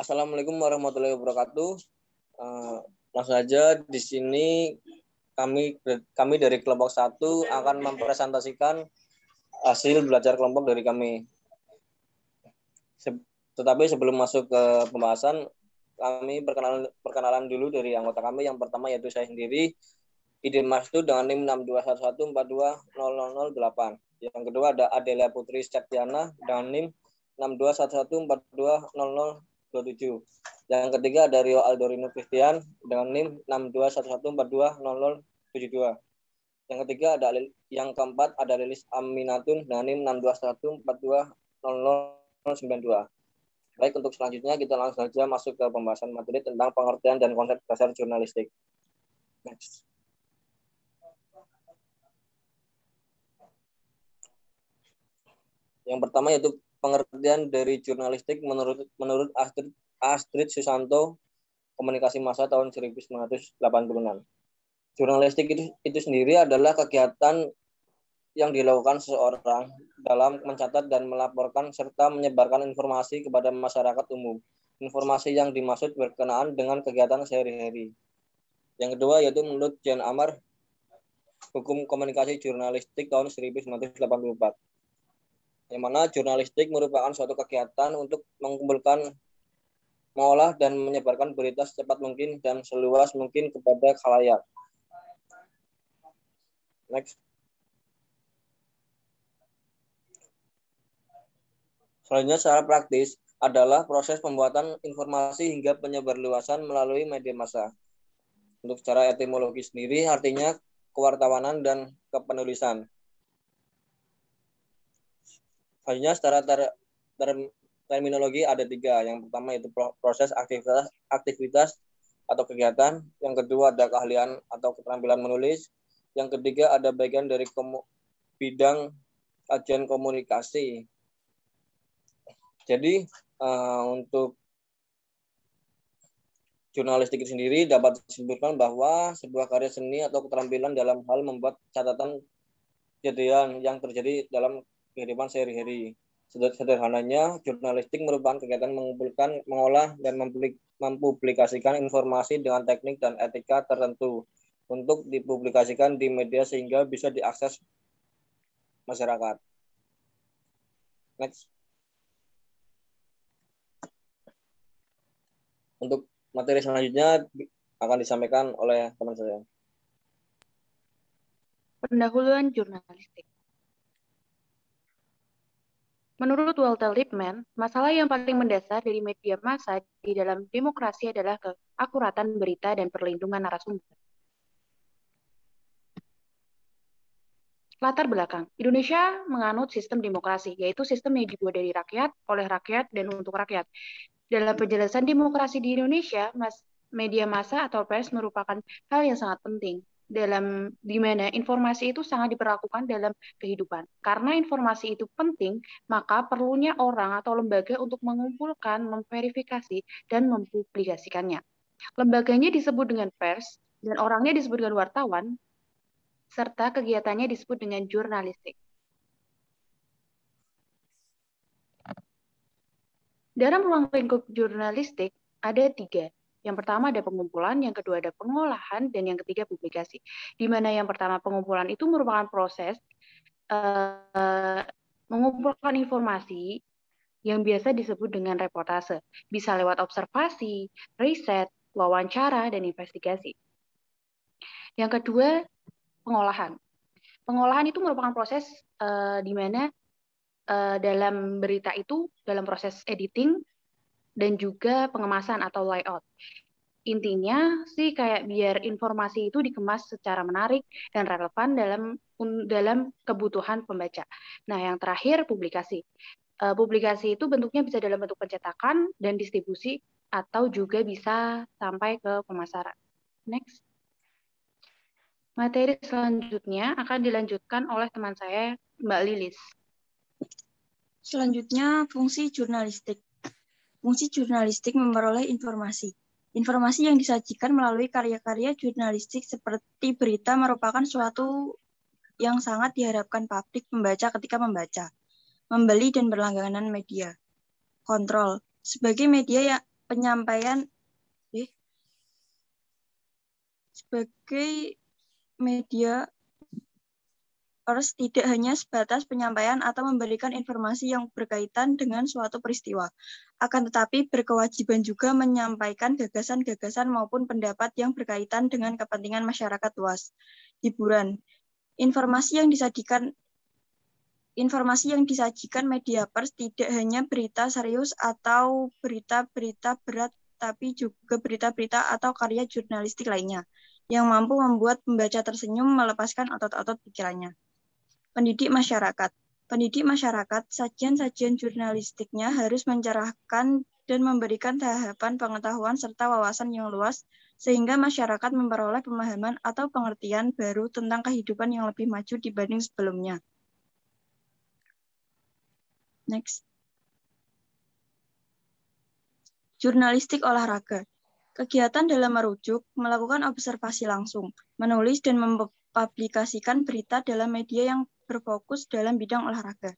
Assalamualaikum warahmatullahi wabarakatuh. Langsung saja di sini kami dari kelompok 1 akan mempresentasikan hasil belajar kelompok dari kami. Tetapi sebelum masuk ke pembahasan, kami perkenalan dulu dari anggota kami. Yang pertama yaitu saya sendiri, Idin Masdu dengan NIM 6211420008. Yang kedua ada Adelia Putri Septiana dengan NIM 6211420027. Yang ketiga ada Rio Aldorino Christian dengan NIM 6211420072. Yang keempat ada Lilis Aminatun dengan NIM 6211420092. Baik, untuk selanjutnya kita langsung saja masuk ke pembahasan materi tentang pengertian dan konsep dasar jurnalistik. Next. Yang pertama yaitu pengertian dari jurnalistik menurut Astrid Susanto, Komunikasi Massa tahun 1986. Jurnalistik itu sendiri adalah kegiatan yang dilakukan seseorang dalam mencatat dan melaporkan serta menyebarkan informasi kepada masyarakat umum. Informasi yang dimaksud berkenaan dengan kegiatan sehari-hari. Yang kedua yaitu menurut Jan Amar, Hukum Komunikasi Jurnalistik tahun 1984. Yang mana jurnalistik merupakan suatu kegiatan untuk mengumpulkan, mengolah, dan menyebarkan berita secepat mungkin dan seluas mungkin kepada khalayak. Next. Selanjutnya secara praktis adalah proses pembuatan informasi hingga penyebarluasan melalui media massa. Untuk secara etimologi sendiri artinya kewartawanan dan kepenulisan. Selanjutnya secara terminologi ada 3. Yang pertama itu proses aktivitas atau kegiatan. Yang kedua ada keahlian atau keterampilan menulis. Yang ketiga ada bagian dari bidang kajian komunikasi. Jadi untuk jurnalistik sendiri dapat disebutkan bahwa sebuah karya seni atau keterampilan dalam hal membuat catatan kejadian yang terjadi dalam kehidupan sehari-hari. Sederhananya, jurnalistik merupakan kegiatan mengumpulkan, mengolah, dan mempublikasikan informasi dengan teknik dan etika tertentu untuk dipublikasikan di media sehingga bisa diakses masyarakat. Next. Untuk materi selanjutnya akan disampaikan oleh teman saya. Pendahuluan jurnalistik. Menurut Walter Lippmann, masalah yang paling mendasar dari media massa di dalam demokrasi adalah keakuratan berita dan perlindungan narasumber. Latar belakang. Indonesia menganut sistem demokrasi, yaitu sistem yang dibuat dari rakyat, oleh rakyat, dan untuk rakyat. Dalam penjelasan demokrasi di Indonesia, media massa atau pers merupakan hal yang sangat penting, di mana informasi itu sangat diperlakukan dalam kehidupan. Karena informasi itu penting, maka perlunya orang atau lembaga untuk mengumpulkan, memverifikasi, dan mempublikasikannya. Lembaganya disebut dengan pers, dan orangnya disebut dengan wartawan, serta kegiatannya disebut dengan jurnalistik. Dalam ruang lingkup jurnalistik ada 3. Yang pertama ada pengumpulan, yang kedua ada pengolahan, dan yang ketiga publikasi. Di mana yang pertama pengumpulan itu merupakan proses mengumpulkan informasi yang biasa disebut dengan reportase. Bisa lewat observasi, riset, wawancara, dan investigasi. Yang kedua, pengolahan. Pengolahan itu merupakan proses di mana dalam berita itu, dalam proses editing, dan juga pengemasan atau layout. Intinya sih kayak biar informasi itu dikemas secara menarik dan relevan dalam kebutuhan pembaca. Nah, yang terakhir publikasi. Publikasi itu bentuknya bisa dalam bentuk pencetakan dan distribusi atau juga bisa sampai ke pemasaran. Next. Materi selanjutnya akan dilanjutkan oleh teman saya, Mbak Lilis. Selanjutnya, fungsi jurnalistik. Fungsi jurnalistik memperoleh informasi. Informasi yang disajikan melalui karya-karya jurnalistik seperti berita merupakan suatu yang sangat diharapkan publik membaca ketika membaca, membeli dan berlangganan media. Kontrol. Sebagai media penyampaian sebagai media pers tidak hanya sebatas penyampaian atau memberikan informasi yang berkaitan dengan suatu peristiwa, akan tetapi berkewajiban juga menyampaikan gagasan-gagasan maupun pendapat yang berkaitan dengan kepentingan masyarakat luas. Hiburan. Informasi yang disajikan media pers tidak hanya berita serius atau berita-berita berat, tapi juga berita-berita atau karya jurnalistik lainnya yang mampu membuat pembaca tersenyum, melepaskan otot-otot pikirannya. Pendidik masyarakat. Pendidik masyarakat, sajian-sajian jurnalistiknya harus mencerahkan dan memberikan tahapan pengetahuan serta wawasan yang luas, sehingga masyarakat memperoleh pemahaman atau pengertian baru tentang kehidupan yang lebih maju dibanding sebelumnya. Next. Jurnalistik olahraga. Kegiatan dalam merujuk, melakukan observasi langsung, menulis dan mempublikasikan berita dalam media yang berfokus dalam bidang olahraga.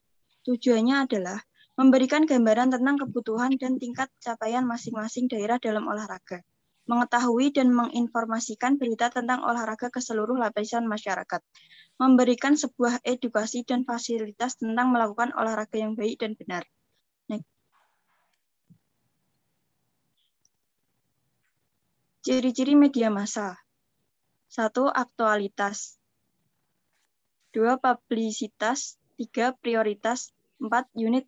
Tujuannya adalah memberikan gambaran tentang kebutuhan dan tingkat capaian masing-masing daerah dalam olahraga, mengetahui dan menginformasikan berita tentang olahraga ke seluruh lapisan masyarakat, memberikan sebuah edukasi dan fasilitas tentang melakukan olahraga yang baik dan benar. Next. Ciri-ciri media massa. 1. Aktualitas. 2. Publisitas. 3. Prioritas. 4. Unit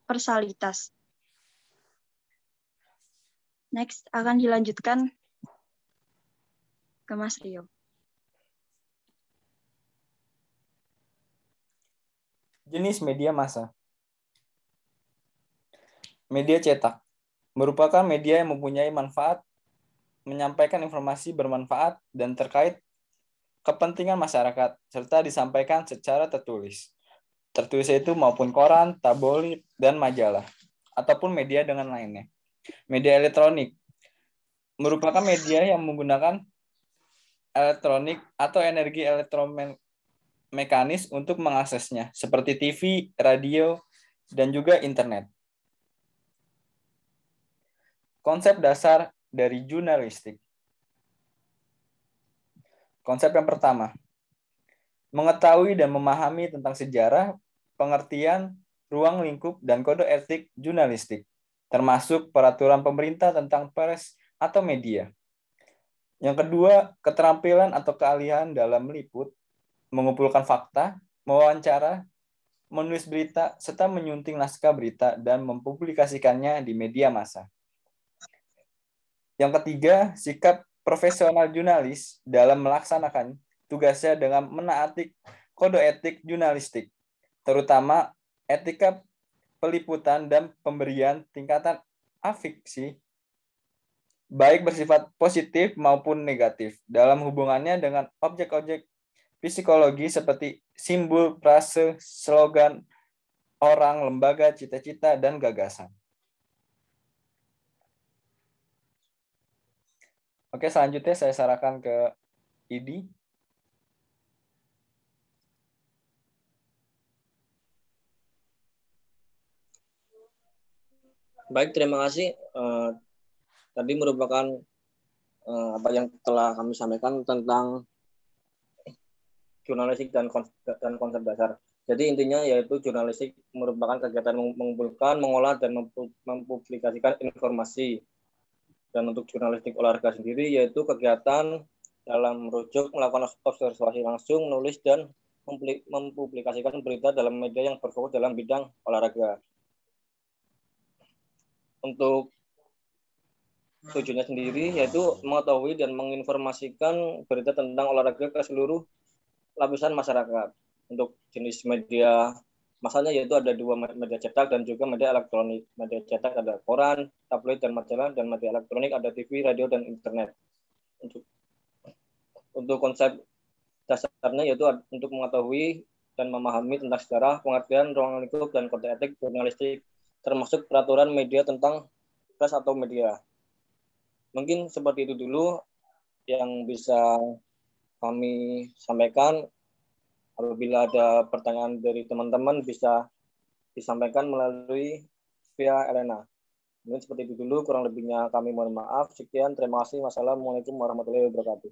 persalitas. Next, akan dilanjutkan ke Mas Rio. Jenis media massa. Media cetak merupakan media yang mempunyai manfaat, menyampaikan informasi bermanfaat dan terkait kepentingan masyarakat, serta disampaikan secara tertulis. Tertulis itu maupun koran, tabloid, dan majalah, ataupun media dengan lainnya. Media elektronik merupakan media yang menggunakan elektronik atau energi elektromekanis untuk mengaksesnya, seperti TV, radio, dan juga internet. Konsep dasar dari jurnalistik. Konsep yang pertama, mengetahui dan memahami tentang sejarah, pengertian, ruang lingkup, dan kode etik jurnalistik, termasuk peraturan pemerintah tentang pers atau media. Yang kedua, keterampilan atau keahlian dalam meliput, mengumpulkan fakta, mewawancara, menulis berita, serta menyunting naskah berita dan mempublikasikannya di media massa. Yang ketiga, sikap profesional jurnalis dalam melaksanakan tugasnya dengan menaati kode etik jurnalistik, terutama etika peliputan dan pemberian tingkatan afiksi, baik bersifat positif maupun negatif, dalam hubungannya dengan objek-objek psikologi seperti simbol, frase, slogan, orang, lembaga, cita-cita, dan gagasan. Oke, selanjutnya saya sarankan ke Idi. Baik, terima kasih. Tadi merupakan apa yang telah kami sampaikan tentang jurnalistik dan konsep dasar. Jadi intinya yaitu jurnalistik merupakan kegiatan mengumpulkan, mengolah, dan mempublikasikan informasi. Dan untuk jurnalistik olahraga sendiri yaitu kegiatan dalam merujuk, melakukan observasi langsung, menulis, dan mempublikasikan berita dalam media yang berfokus dalam bidang olahraga. Untuk tujuannya sendiri yaitu mengetahui dan menginformasikan berita tentang olahraga ke seluruh lapisan masyarakat. Untuk jenis media masanya yaitu ada 2 media cetak dan juga media elektronik. Media cetak ada koran, tabloid, dan majalah, dan media elektronik ada TV, radio, dan internet. Untuk konsep dasarnya yaitu untuk mengetahui dan memahami tentang sejarah, pengertian, ruang lingkup, dan kode etik jurnalistik, termasuk peraturan media tentang pers atau media. Mungkin seperti itu dulu yang bisa kami sampaikan. Apabila ada pertanyaan dari teman-teman bisa disampaikan melalui via Elena. Mungkin seperti itu dulu, kurang lebihnya kami mohon maaf. Sekian, terima kasih. Wassalamualaikum warahmatullahi wabarakatuh.